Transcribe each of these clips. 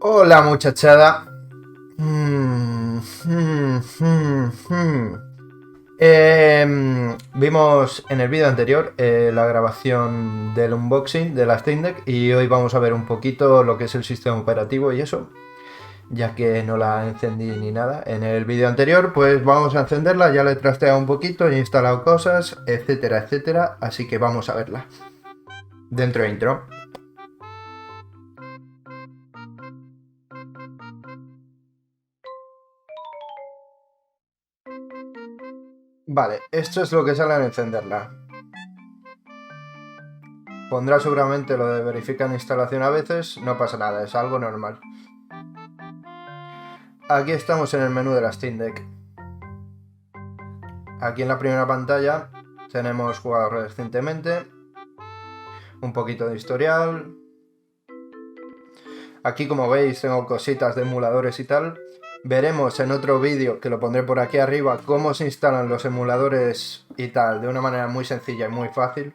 Hola muchachada. Mm, mm, mm, mm. Vimos en el vídeo anterior la grabación del unboxing de la Steam Deck y hoy vamos a ver un poquito lo que es el sistema operativo y eso, ya que no la encendí ni nada. En el vídeo anterior pues vamos a encenderla, ya le he trasteado un poquito, he instalado cosas, etcétera, etcétera, así que vamos a verla. Dentro de intro. Vale, esto es lo que sale al encenderla. Pondrá seguramente lo de verificar instalación a veces, no pasa nada, es algo normal. Aquí estamos en el menú de la Steam Deck. Aquí en la primera pantalla tenemos jugado recientemente, un poquito de historial. Aquí, como veis, tengo cositas de emuladores y tal. Veremos en otro vídeo, que lo pondré por aquí arriba, cómo se instalan los emuladores y tal, de una manera muy sencilla y muy fácil.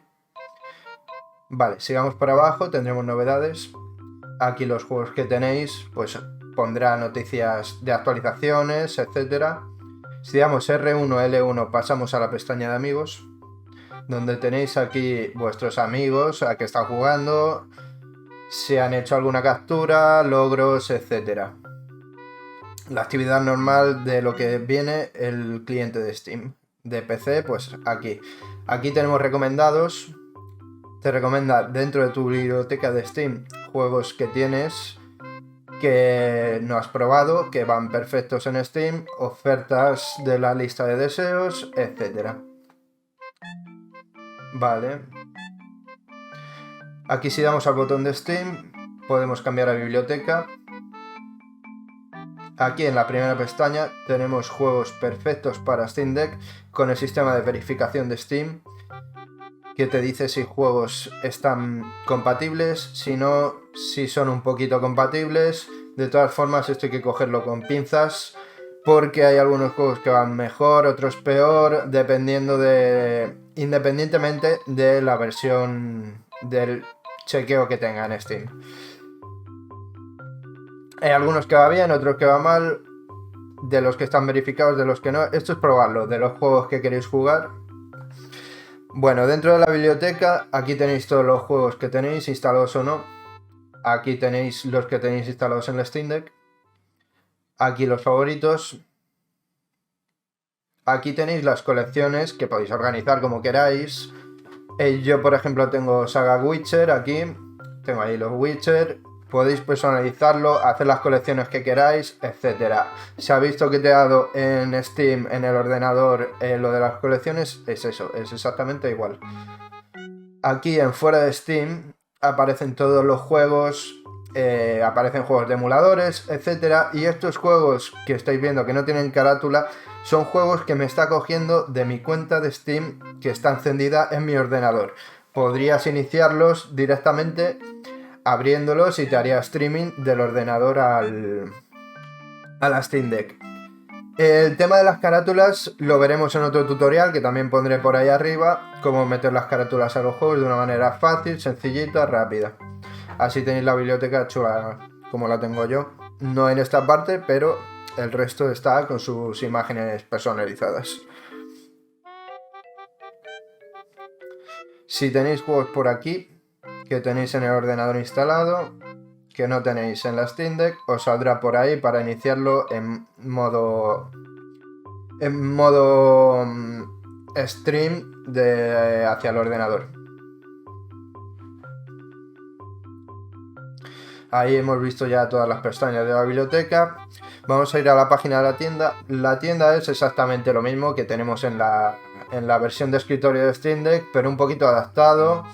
Vale, sigamos para abajo, tendremos novedades. Aquí los juegos que tenéis, pues pondrá noticias de actualizaciones, etcétera. Si damos R1, L1 pasamos a la pestaña de amigos, donde tenéis aquí vuestros amigos a que están jugando, si han hecho alguna captura, logros, etcétera. La actividad normal de lo que viene el cliente de Steam. De PC, pues aquí. Aquí tenemos recomendados. Te recomienda dentro de tu biblioteca de Steam juegos que tienes que no has probado, que van perfectos en Steam, ofertas de la lista de deseos, etc. Vale. Aquí si damos al botón de Steam, podemos cambiar a biblioteca. Aquí en la primera pestaña tenemos juegos perfectos para Steam Deck con el sistema de verificación de Steam, que te dice si juegos están compatibles, si no, si son un poquito compatibles. De todas formas, esto hay que cogerlo con pinzas, porque hay algunos juegos que van mejor, otros peor, independientemente de la versión del chequeo que tenga en Steam. Hay algunos que va bien, otros que va mal, de los que están verificados, de los que no. Esto es probarlo, de los juegos que queréis jugar. Bueno, dentro de la biblioteca, aquí tenéis todos los juegos que tenéis instalados o no. Aquí tenéis los que tenéis instalados en la Steam Deck. Aquí los favoritos. Aquí tenéis las colecciones que podéis organizar como queráis. Yo, por ejemplo, tengo Saga Witcher aquí. Tengo ahí los Witcher. Podéis personalizarlo, hacer las colecciones que queráis, etc. Se ha visto que te he dado en Steam, en el ordenador, lo de las colecciones. Es eso, es exactamente igual. Aquí en fuera de Steam aparecen todos los juegos, aparecen juegos de emuladores, etc. Y estos juegos que estáis viendo que no tienen carátula son juegos que me está cogiendo de mi cuenta de Steam que está encendida en mi ordenador. Podrías iniciarlos directamente abriéndolos y te haría streaming del ordenador a la Steam Deck. El tema de las carátulas lo veremos en otro tutorial que también pondré por ahí arriba, cómo meter las carátulas a los juegos de una manera fácil, sencillita, rápida. Así tenéis la biblioteca chula como la tengo yo. No en esta parte, pero el resto está con sus imágenes personalizadas. Si tenéis juegos por aquí que tenéis en el ordenador instalado, que no tenéis en la Steam Deck, os saldrá por ahí para iniciarlo en modo stream hacia el ordenador. Ahí hemos visto ya todas las pestañas de la biblioteca. Vamos a ir a la página de la tienda. La tienda es exactamente lo mismo que tenemos en la versión de escritorio de Steam Deck, pero un poquito adaptado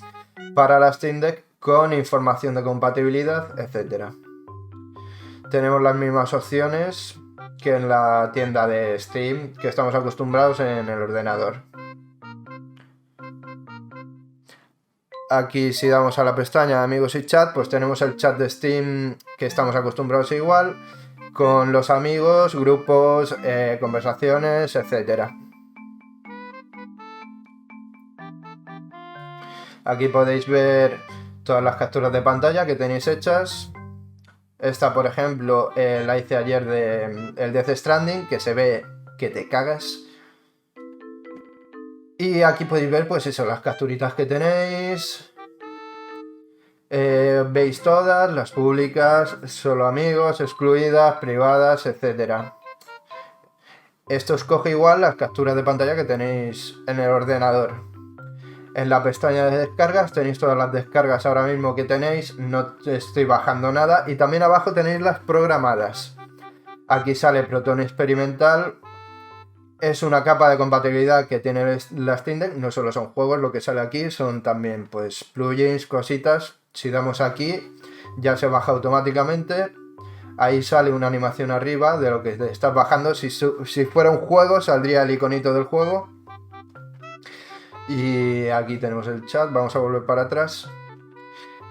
para la Steam Deck con información de compatibilidad, etc. Tenemos las mismas opciones que en la tienda de Steam que estamos acostumbrados en el ordenador. Aquí si damos a la pestaña de amigos y chat, pues tenemos el chat de Steam que estamos acostumbrados igual, con los amigos, grupos, conversaciones, etc. Aquí podéis ver todas las capturas de pantalla que tenéis hechas. Esta, por ejemplo, la hice ayer de el Death Stranding, que se ve que te cagas. Y aquí podéis ver, pues eso, las capturitas que tenéis. Veis todas, las públicas, solo amigos, excluidas, privadas, etc. Esto os coge igual las capturas de pantalla que tenéis en el ordenador. En la pestaña de descargas tenéis todas las descargas ahora mismo que tenéis, no estoy bajando nada. Y también abajo tenéis las programadas. Aquí sale Proton Experimental. Es una capa de compatibilidad que tiene la Steam Deck. No solo son juegos, lo que sale aquí son también pues plugins, cositas. Si damos aquí ya se baja automáticamente. Ahí sale una animación arriba de lo que estás bajando. Si fuera un juego saldría el iconito del juego. Y aquí tenemos el chat. Vamos a volver para atrás.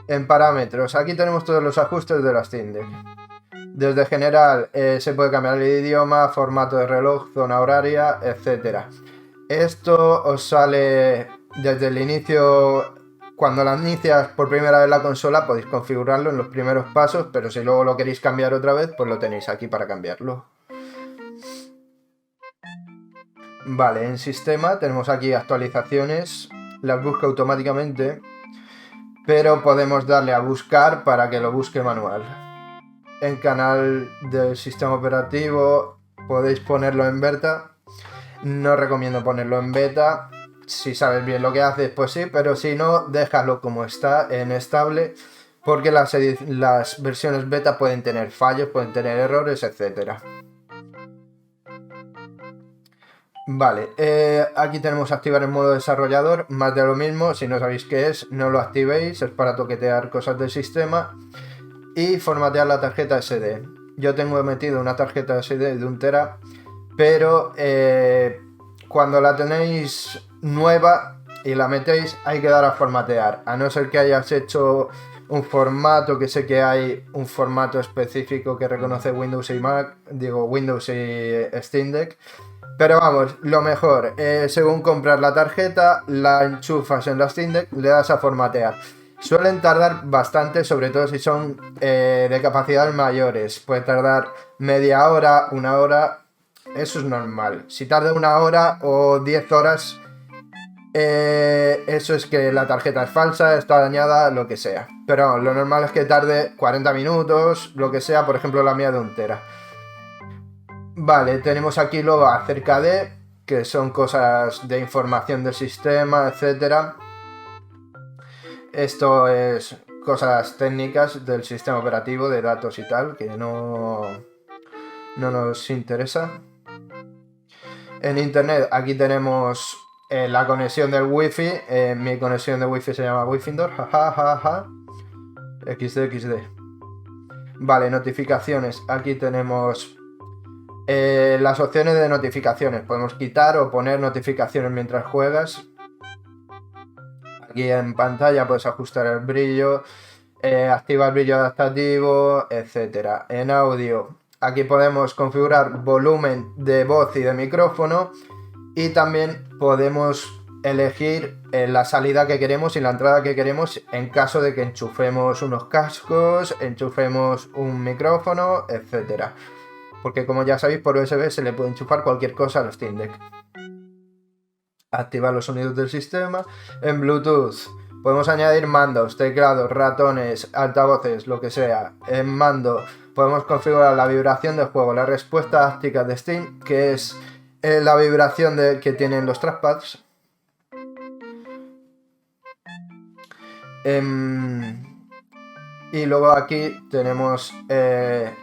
En parámetros, aquí tenemos todos los ajustes de la Steam Deck. Desde general se puede cambiar el idioma, formato de reloj, zona horaria, etc. Esto os sale desde el inicio. Cuando la inicias por primera vez la consola podéis configurarlo en los primeros pasos, pero si luego lo queréis cambiar otra vez, pues lo tenéis aquí para cambiarlo. Vale, en sistema tenemos aquí actualizaciones, las busca automáticamente, pero podemos darle a buscar para que lo busque manual. En canal del sistema operativo podéis ponerlo en beta. No recomiendo ponerlo en beta. Si sabes bien lo que haces, pues sí, pero si no, déjalo como está, en estable, porque las versiones beta pueden tener fallos, pueden tener errores, etc. Vale, aquí tenemos activar el modo desarrollador, más de lo mismo. Si no sabéis qué es, no lo activéis, es para toquetear cosas del sistema. Y formatear la tarjeta SD. Yo tengo metido una tarjeta SD de 1 tera, pero cuando la tenéis nueva y la metéis hay que dar a formatear, a no ser que hayas hecho un formato, que sé que hay un formato específico que reconoce Windows y Mac, digo Windows y Steam Deck. Pero vamos, lo mejor, según compras la tarjeta, la enchufas en la Steam Deck, le das a formatear. Suelen tardar bastante, sobre todo si son de capacidades mayores. Puede tardar media hora, 1 hora, eso es normal. Si tarda 1 hora o 10 horas, eso es que la tarjeta es falsa, está dañada, lo que sea. Pero lo normal es que tarde 40 minutos, lo que sea, por ejemplo la mía de 1 tera. Vale, tenemos aquí luego acerca de, que son cosas de información del sistema, etcétera. Esto es cosas técnicas del sistema operativo, de datos y tal, que no nos interesa. En internet aquí tenemos la conexión del wifi. Mi conexión de wifi se llama Wifindor, jajajaja. XD. Vale, notificaciones. Aquí tenemos las opciones de notificaciones. Podemos quitar o poner notificaciones mientras juegas. Aquí en pantalla puedes ajustar el brillo, activar brillo adaptativo, etc. En audio, aquí podemos configurar volumen de voz y de micrófono, y también podemos elegir la salida que queremos y la entrada que queremos en caso de que enchufemos unos cascos, enchufemos un micrófono, etc. Porque como ya sabéis, por USB se le puede enchufar cualquier cosa al Steam Deck. Activar los sonidos del sistema. En Bluetooth podemos añadir mandos, teclados, ratones, altavoces, lo que sea. En mando podemos configurar la vibración del juego, la respuesta áptica de Steam, que es la vibración que tienen los trackpads. Y luego aquí tenemos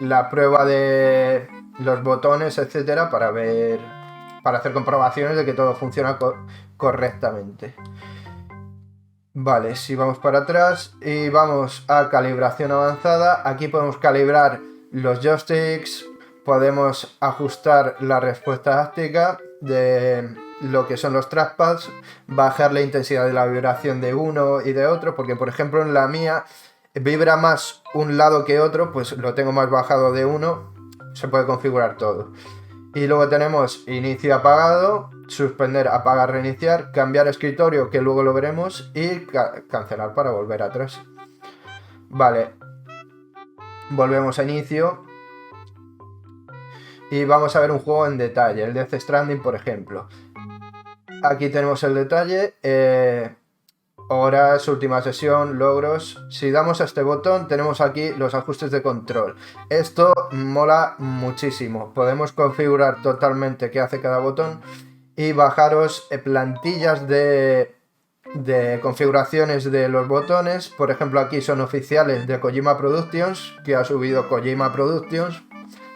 la prueba de los botones, etcétera, para hacer comprobaciones de que todo funciona correctamente. Vale, si vamos para atrás y vamos a calibración avanzada, aquí podemos calibrar los joysticks, podemos ajustar la respuesta áptica de lo que son los trackpads, bajar la intensidad de la vibración de uno y de otro, porque por ejemplo en la mía vibra más un lado que otro, pues lo tengo más bajado de uno, se puede configurar todo. Y luego tenemos inicio apagado, suspender, apagar, reiniciar, cambiar escritorio, que luego lo veremos, y cancelar para volver atrás. Vale. volvemos a inicio y vamos a ver un juego en detalle, el Death Stranding, por ejemplo. Aquí tenemos el detalle, horas, última sesión, logros. Si damos a este botón tenemos aquí los ajustes de control. Esto mola muchísimo, podemos configurar totalmente qué hace cada botón y bajaros plantillas de configuraciones de los botones. Por ejemplo, aquí son oficiales de Kojima Productions, que ha subido Kojima Productions,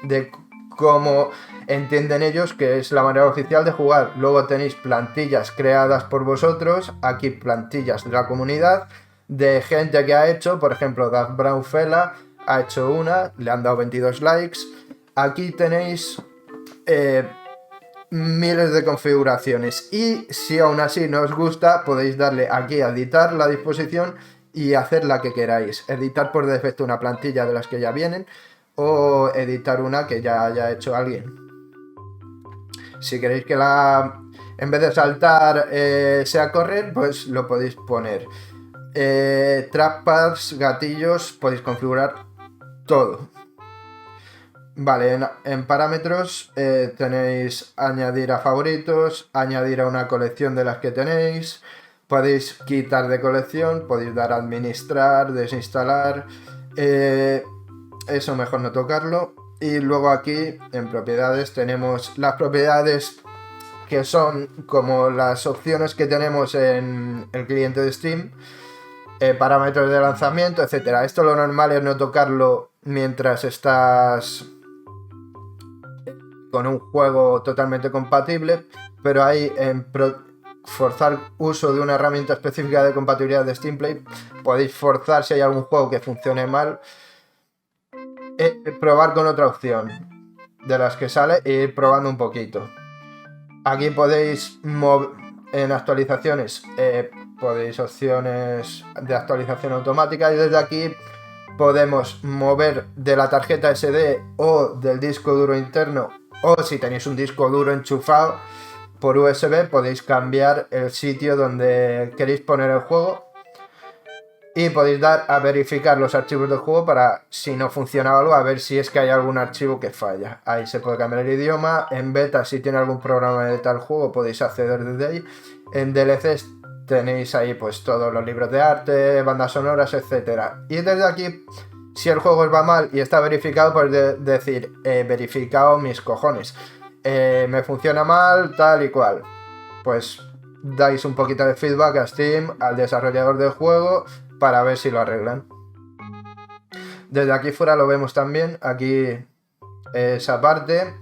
de cómo entienden ellos que es la manera oficial de jugar. Luego tenéis plantillas creadas por vosotros, aquí plantillas de la comunidad, de gente que ha hecho, por ejemplo, Dave Brown Fella ha hecho una, le han dado 22 likes. Aquí tenéis miles de configuraciones y si aún así no os gusta podéis darle aquí a editar la disposición y hacer la que queráis, editar por defecto una plantilla de las que ya vienen o editar una que ya haya hecho alguien. Si queréis que en vez de saltar sea correr, pues lo podéis poner. Trackpads, gatillos, podéis configurar todo. Vale, en parámetros tenéis añadir a favoritos, añadir a una colección de las que tenéis, podéis quitar de colección, podéis dar a administrar, desinstalar, eso mejor no tocarlo. Y luego aquí en propiedades tenemos las propiedades que son como las opciones que tenemos en el cliente de Steam, parámetros de lanzamiento, etcétera. Esto lo normal es no tocarlo mientras estás con un juego totalmente compatible, pero ahí en forzar uso de una herramienta específica de compatibilidad de SteamPlay podéis forzar si hay algún juego que funcione mal, probar con otra opción de las que sale e ir probando un poquito. Aquí podéis en actualizaciones podéis opciones de actualización automática y desde aquí podemos mover de la tarjeta SD o del disco duro interno, o si tenéis un disco duro enchufado por USB podéis cambiar el sitio donde queréis poner el juego y podéis dar a verificar los archivos del juego para, si no funciona algo, a ver si es que hay algún archivo que falla. Ahí se puede cambiar el idioma. En beta, si tiene algún programa de tal juego, podéis acceder desde ahí. En DLCs tenéis ahí pues todos los libros de arte, bandas sonoras, etcétera. Y desde aquí, si el juego os va mal y está verificado, podéis decir, verificado mis cojones. Me funciona mal, tal y cual. Pues dais un poquito de feedback a Steam, al desarrollador del juego, para ver si lo arreglan. Desde aquí fuera lo vemos también, aquí esa parte.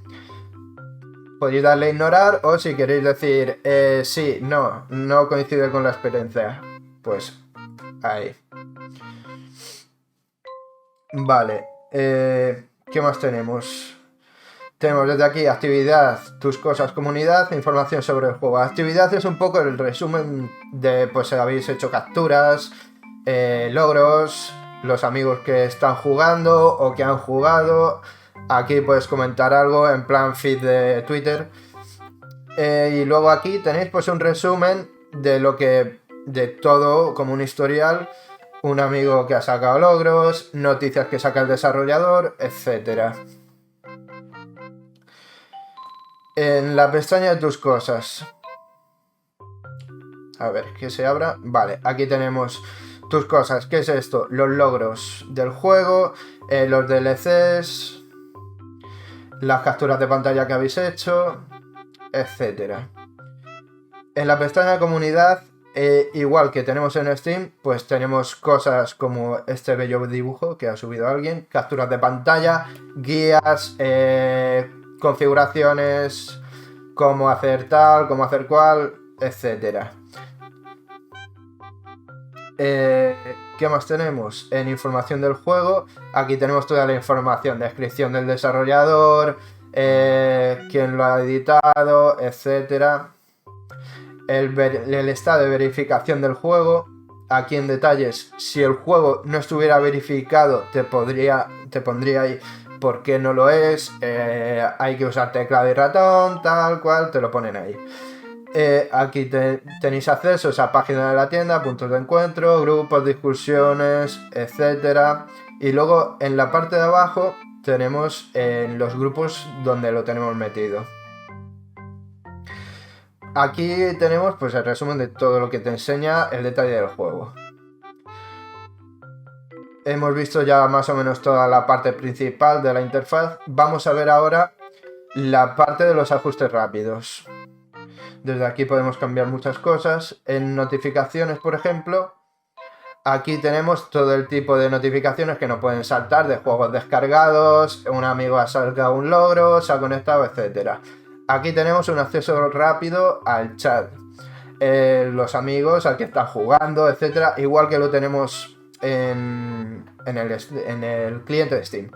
Podéis darle a ignorar o si queréis decir sí, no coincide con la experiencia, pues ahí. Vale, ¿qué más tenemos? Tenemos desde aquí actividad, tus cosas, comunidad, información sobre el juego. Actividad es un poco el resumen de, pues habéis hecho capturas, logros, los amigos que están jugando o que han jugado. Aquí puedes comentar algo en plan feed de Twitter. Y luego aquí tenéis pues un resumen de lo que, de todo, como un historial. Un amigo que ha sacado logros, noticias que saca el desarrollador, etcétera. En la pestaña de tus cosas. A ver, que se abra. Vale, aquí tenemos tus cosas. ¿Qué es esto? Los logros del juego, los DLCs, las capturas de pantalla que habéis hecho, etcétera. En la pestaña de comunidad, igual que tenemos en Steam, pues tenemos cosas como este bello dibujo que ha subido alguien, capturas de pantalla, guías, configuraciones, cómo hacer tal, cómo hacer cual, etcétera. ¿Qué más tenemos? En información del juego, aquí tenemos toda la información, descripción del desarrollador, quién lo ha editado, etcétera. El estado de verificación del juego, aquí en detalles, si el juego no estuviera verificado te pondría ahí por qué no lo es, hay que usar teclado y ratón, tal cual, te lo ponen ahí. Aquí tenéis acceso a esa página de la tienda, puntos de encuentro, grupos, discusiones, etcétera. Y luego en la parte de abajo tenemos los grupos donde lo tenemos metido. Aquí tenemos pues el resumen de todo lo que te enseña el detalle del juego. Hemos visto ya más o menos toda la parte principal de la interfaz. Vamos a ver ahora la parte de los ajustes rápidos. Desde aquí podemos cambiar muchas cosas. En notificaciones, por ejemplo, aquí tenemos todo el tipo de notificaciones que nos pueden saltar de juegos descargados, un amigo ha sacado un logro, se ha conectado, etc. Aquí tenemos un acceso rápido al chat, los amigos al que están jugando, etc. Igual que lo tenemos en el cliente de Steam.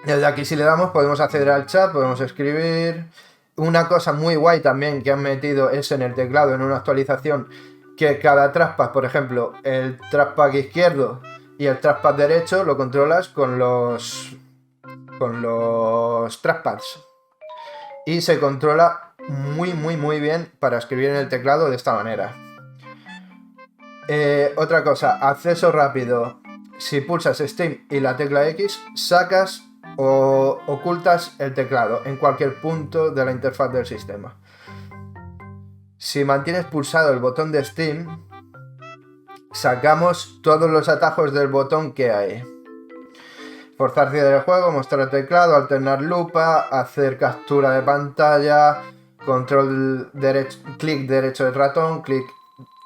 Desde aquí, si le damos, podemos acceder al chat, podemos escribir. Una cosa muy guay también que han metido es en el teclado, en una actualización, que cada trackpad, por ejemplo, el trackpad izquierdo y el trackpad derecho lo controlas con los trackpads. Y se controla muy bien para escribir en el teclado de esta manera. Otra cosa, acceso rápido. Si pulsas Steam y la tecla X, sacas o ocultas el teclado en cualquier punto de la interfaz del sistema. Si mantienes pulsado el botón de Steam, sacamos todos los atajos del botón que hay. Forzar cierre del juego, mostrar el teclado, alternar lupa, hacer captura de pantalla, control derecho, clic derecho del ratón, clic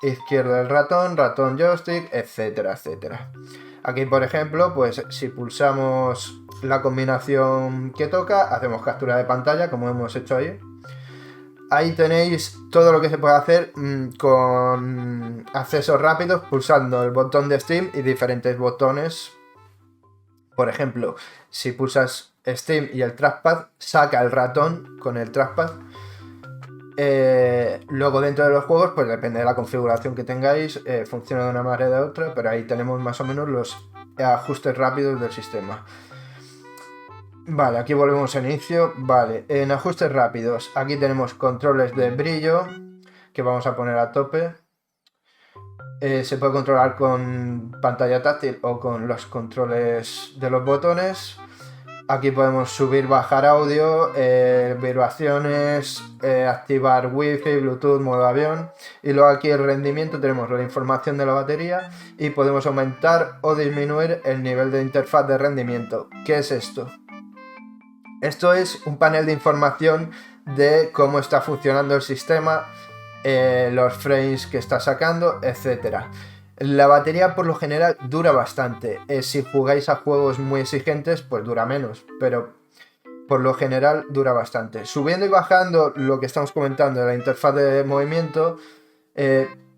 izquierdo del ratón, ratón joystick, etcétera, etcétera. Aquí, por ejemplo, pues si pulsamos la combinación que toca, hacemos captura de pantalla, como hemos hecho ahí. Ahí tenéis todo lo que se puede hacer con accesos rápidos, pulsando el botón de Steam y diferentes botones. Por ejemplo, si pulsas Steam y el trackpad, saca el ratón con el trackpad. Luego dentro de los juegos, pues depende de la configuración que tengáis, funciona de una manera o de otra, pero ahí tenemos más o menos los ajustes rápidos del sistema. Vale, aquí volvemos a inicio. Vale, en ajustes rápidos, aquí tenemos controles de brillo, que vamos a poner a tope. Se puede controlar con pantalla táctil o con los controles de los botones. Aquí podemos subir, bajar audio, vibraciones, activar wifi, bluetooth, modo avión. Y luego aquí el rendimiento, tenemos la información de la batería y podemos aumentar o disminuir el nivel de interfaz de rendimiento. ¿Qué es esto? Esto es un panel de información de cómo está funcionando el sistema, los frames que está sacando, etc. La batería por lo general dura bastante. Si jugáis a juegos muy exigentes, pues dura menos, pero por lo general dura bastante. Subiendo y bajando lo que estamos comentando de la interfaz de movimiento,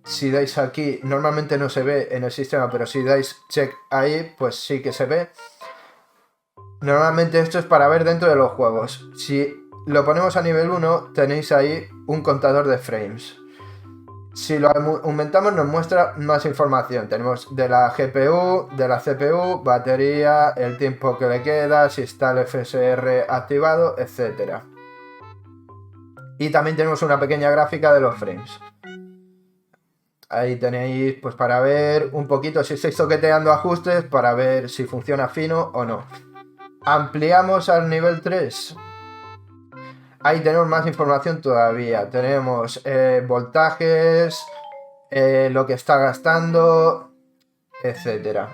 si dais aquí, normalmente no se ve en el sistema, pero si dais check ahí, pues sí que se ve. Normalmente esto es para ver dentro de los juegos. Si lo ponemos a nivel 1, tenéis ahí un contador de frames. Si lo aumentamos nos muestra más información. Tenemos de la GPU, de la CPU, batería, el tiempo que le queda, si está el FSR activado, etc. Y también tenemos una pequeña gráfica de los frames. Ahí tenéis pues para ver un poquito si estáis toqueteando ajustes, para ver si funciona fino o no. Ampliamos al nivel 3. Ahí tenemos más información todavía. Tenemos voltajes, lo que está gastando, etc.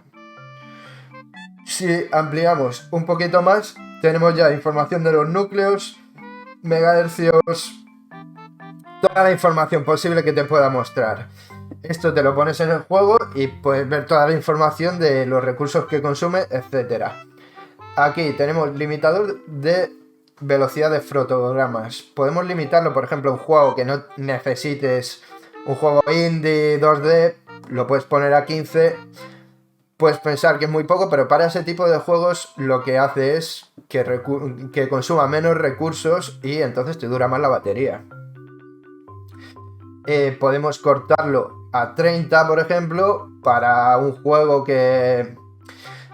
Si ampliamos un poquito más, tenemos ya información de los núcleos, megahercios, toda la información posible que te pueda mostrar. Esto te lo pones en el juego y puedes ver toda la información de los recursos que consume, etc. Aquí tenemos limitador de velocidad de fotogramas. Podemos limitarlo, por ejemplo, un juego que no necesites, un juego indie 2D, lo puedes poner a 15. Puedes pensar que es muy poco, pero para ese tipo de juegos lo que hace es que consuma menos recursos y entonces te dura más la batería. Podemos cortarlo a 30, por ejemplo, para un juego que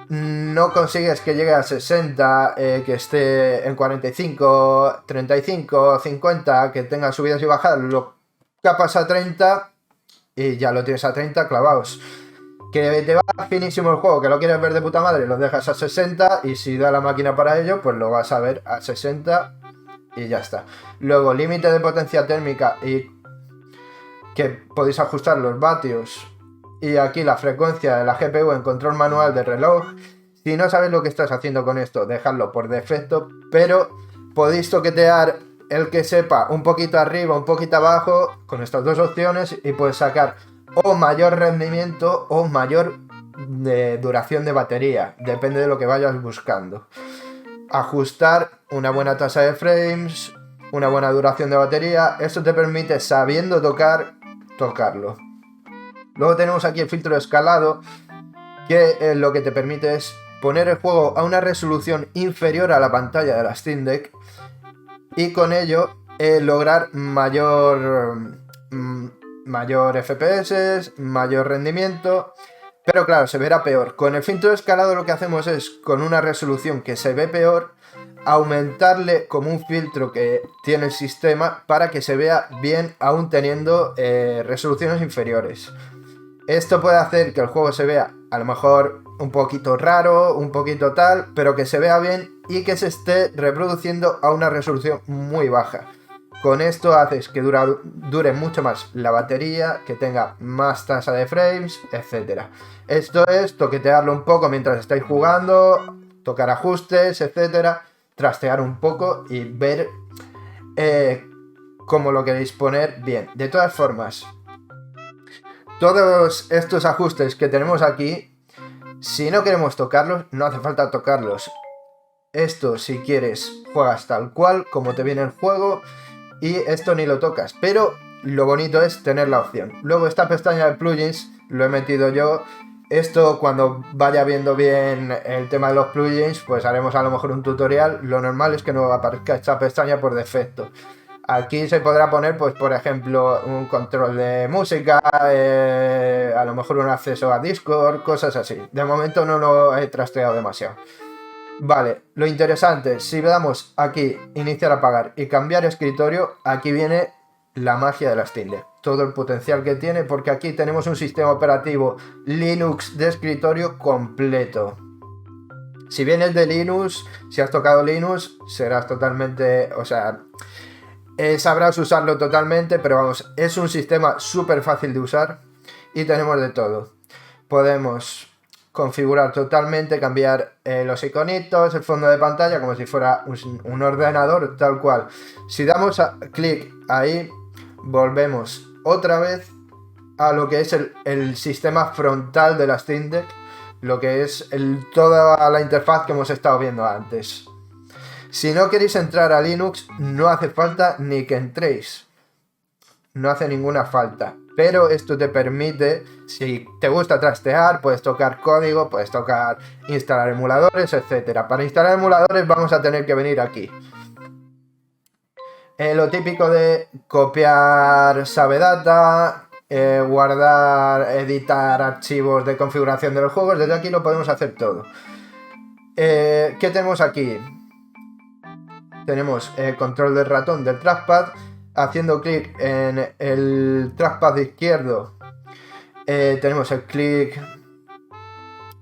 no consigues que llegue a 60, que esté en 45, 35, 50, que tenga subidas y bajadas, lo capas a 30 y ya lo tienes a 30 clavados. Que te va finísimo el juego, que lo quieres ver de puta madre, lo dejas a 60 y si da la máquina para ello, pues lo vas a ver a 60 y ya está. Luego, límite de potencia térmica y que podéis ajustar los vatios y aquí la frecuencia de la GPU en control manual del reloj. Si no sabes lo que estás haciendo con esto, dejadlo por defecto, pero podéis toquetear el que sepa un poquito arriba, un poquito abajo, con estas dos opciones y puedes sacar o mayor rendimiento o mayor duración de batería, depende de lo que vayas buscando. Ajustar una buena tasa de frames, una buena duración de batería, esto te permite, sabiendo tocarlo. Luego tenemos aquí el filtro de escalado, que lo que te permite es poner el juego a una resolución inferior a la pantalla de la Steam Deck y con ello lograr mayor FPS, mayor rendimiento, pero claro, se verá peor. Con el filtro de escalado lo que hacemos es, con una resolución que se ve peor, aumentarle como un filtro que tiene el sistema para que se vea bien aún teniendo resoluciones inferiores. Esto puede hacer que el juego se vea a lo mejor un poquito raro, un poquito tal, pero que se vea bien y que se esté reproduciendo a una resolución muy baja. Con esto haces que dure mucho más la batería, que tenga más tasa de frames, etc. Esto es toquetearlo un poco mientras estáis jugando, tocar ajustes, etc. Trastear un poco y ver cómo lo queréis poner bien. De todas formas, todos estos ajustes que tenemos aquí, si no queremos tocarlos, no hace falta tocarlos. Esto, si quieres, juegas tal cual, como te viene el juego, y esto ni lo tocas. Pero lo bonito es tener la opción. Luego esta pestaña de plugins lo he metido yo. Esto, cuando vaya viendo bien el tema de los plugins, pues haremos a lo mejor un tutorial. Lo normal es que no aparezca esta pestaña por defecto. Aquí se podrá poner, pues por ejemplo, un control de música, a lo mejor un acceso a Discord, cosas así. De momento no lo he trasteado demasiado. Vale, lo interesante, si le damos aquí, iniciar apagar y cambiar escritorio, aquí viene la magia de la Steam Deck. Todo el potencial que tiene, porque aquí tenemos un sistema operativo Linux de escritorio completo. Si vienes de Linux, si has tocado Linux, serás totalmente, o sea, sabrás usarlo totalmente, pero vamos, es un sistema súper fácil de usar y tenemos de todo. Podemos configurar totalmente, cambiar los iconitos, el fondo de pantalla, como si fuera un ordenador tal cual. Si damos clic ahí, volvemos otra vez a lo que es el sistema frontal de la Steam Deck, lo que es toda la interfaz que hemos estado viendo antes. Si no queréis entrar a Linux, no hace falta ni que entréis. No hace ninguna falta. Pero esto te permite, si te gusta trastear, puedes tocar código, puedes tocar instalar emuladores, etc. Para instalar emuladores vamos a tener que venir aquí. Lo típico de copiar save data, guardar, editar archivos de configuración de los juegos, desde aquí lo podemos hacer todo. ¿Qué tenemos aquí? Tenemos el control del ratón del trackpad. Haciendo clic en el trackpad izquierdo tenemos el clic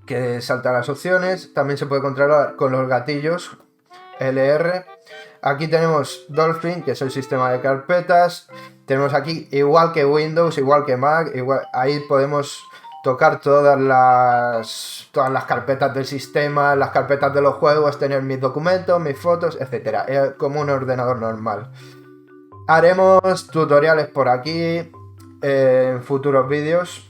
que salta las opciones. También se puede controlar con los gatillos LR. Aquí tenemos Dolphin, que es el sistema de carpetas. Tenemos aquí, igual que Windows, igual que Mac, ahí podemos tocar todas las carpetas del sistema, las carpetas de los juegos, tener mis documentos, mis fotos, etc. Como un ordenador normal. Haremos tutoriales por aquí en futuros vídeos.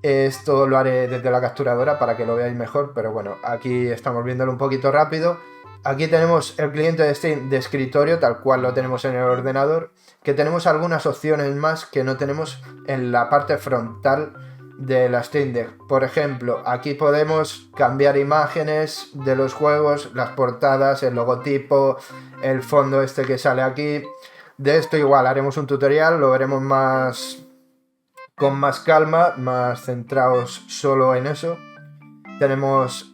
Esto lo haré desde la capturadora para que lo veáis mejor, pero bueno, aquí estamos viéndolo un poquito rápido. Aquí tenemos el cliente de Steam de escritorio, tal cual lo tenemos en el ordenador, que tenemos algunas opciones más que no tenemos en la parte frontal de la Steam Deck. Por ejemplo, aquí podemos cambiar imágenes de los juegos, las portadas, el logotipo, el fondo este que sale aquí. De esto igual haremos un tutorial, lo veremos con más calma, más centrados solo en eso. Tenemos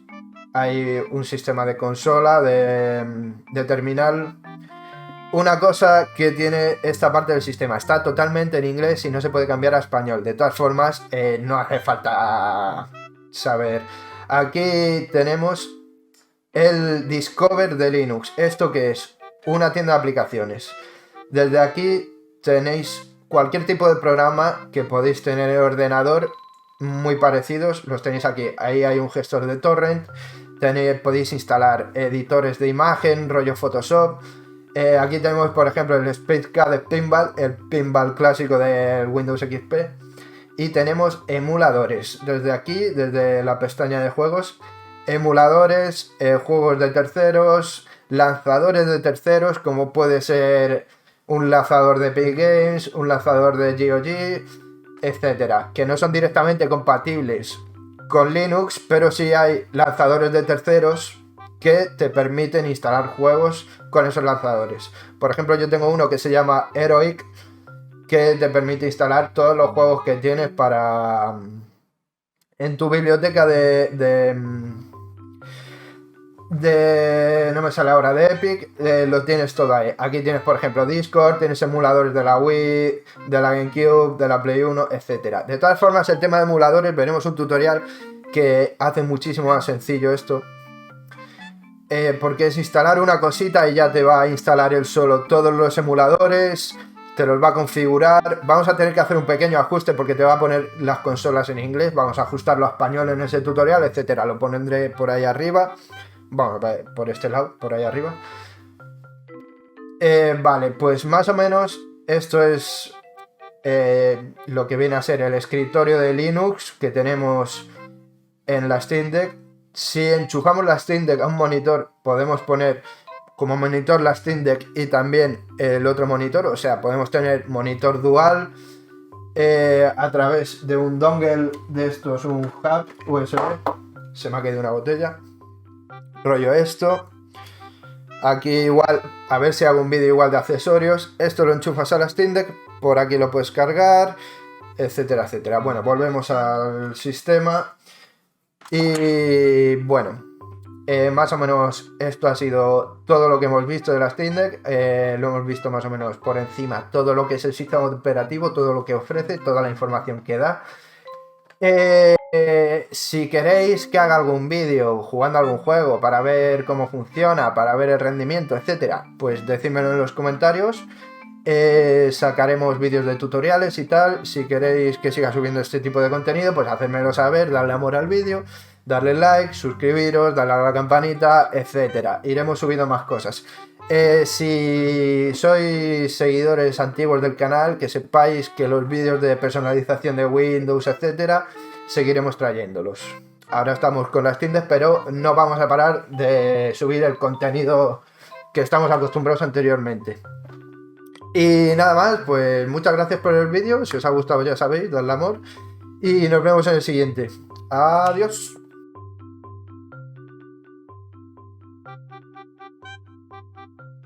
ahí un sistema de consola, de terminal. una cosa que tiene esta parte del sistema, está totalmente en inglés y no se puede cambiar a español. De todas formas, no hace falta saber. Aquí tenemos el Discover de Linux. ¿Esto qué es? Una tienda de aplicaciones. Desde aquí tenéis cualquier tipo de programa que podéis tener en el ordenador, muy parecidos, los tenéis aquí. Ahí hay un gestor de torrent, podéis instalar editores de imagen, rollo Photoshop. Aquí tenemos, por ejemplo, el Spacecast Pinball, el pinball clásico del Windows XP. Y tenemos emuladores. Desde aquí, desde la pestaña de juegos, emuladores, juegos de terceros, lanzadores de terceros, como puede ser un lanzador de Epic Games, un lanzador de GOG, etcétera, que no son directamente compatibles con Linux, pero sí hay lanzadores de terceros que te permiten instalar juegos con esos lanzadores. Por ejemplo, yo tengo uno que se llama Heroic, que te permite instalar todos los juegos que tienes para en tu biblioteca de no me sale ahora, de Epic, lo tienes todo ahí. Aquí tienes, por ejemplo, Discord, tienes emuladores de la Wii, de la GameCube, de la Play 1, etcétera. De todas formas, el tema de emuladores, veremos un tutorial que hace muchísimo más sencillo esto. Porque es instalar una cosita y ya te va a instalar él solo todos los emuladores, te los va a configurar. Vamos a tener que hacer un pequeño ajuste porque te va a poner las consolas en inglés. Vamos a ajustarlo a español en ese tutorial, etcétera. Lo pondré por ahí arriba. Vamos, por este lado, por ahí arriba. Vale, pues más o menos esto es lo que viene a ser el escritorio de Linux que tenemos en la Steam Deck. Si enchufamos la Steam Deck a un monitor, podemos poner como monitor la Steam Deck y también el otro monitor. O sea, podemos tener monitor dual a través de un dongle de estos, un hub USB. Se me ha caído una botella. Rollo esto. Aquí igual, a ver si hago un vídeo igual de accesorios. Esto lo enchufas a la Steam Deck, por aquí lo puedes cargar, etcétera, etcétera. Bueno, volvemos al sistema. Y bueno, más o menos esto ha sido todo lo que hemos visto de la Steam Deck. Lo hemos visto más o menos por encima, todo lo que es el sistema operativo, todo lo que ofrece, toda la información que da. Si queréis que haga algún vídeo jugando algún juego para ver cómo funciona, para ver el rendimiento, etcétera, pues decídmelo en los comentarios. Sacaremos vídeos de tutoriales y tal. Si queréis que siga subiendo este tipo de contenido, pues hacérmelo saber, darle amor al vídeo, darle like, suscribiros, darle a la campanita, etcétera. Iremos subiendo más cosas. Si sois seguidores antiguos del canal, que sepáis que los vídeos de personalización de Windows, etcétera, seguiremos trayéndolos. Ahora estamos con las Steam Deck, pero no vamos a parar de subir el contenido que estamos acostumbrados anteriormente. Y nada más, pues muchas gracias por el vídeo. Si os ha gustado, ya sabéis, dadle amor. Y nos vemos en el siguiente. Adiós.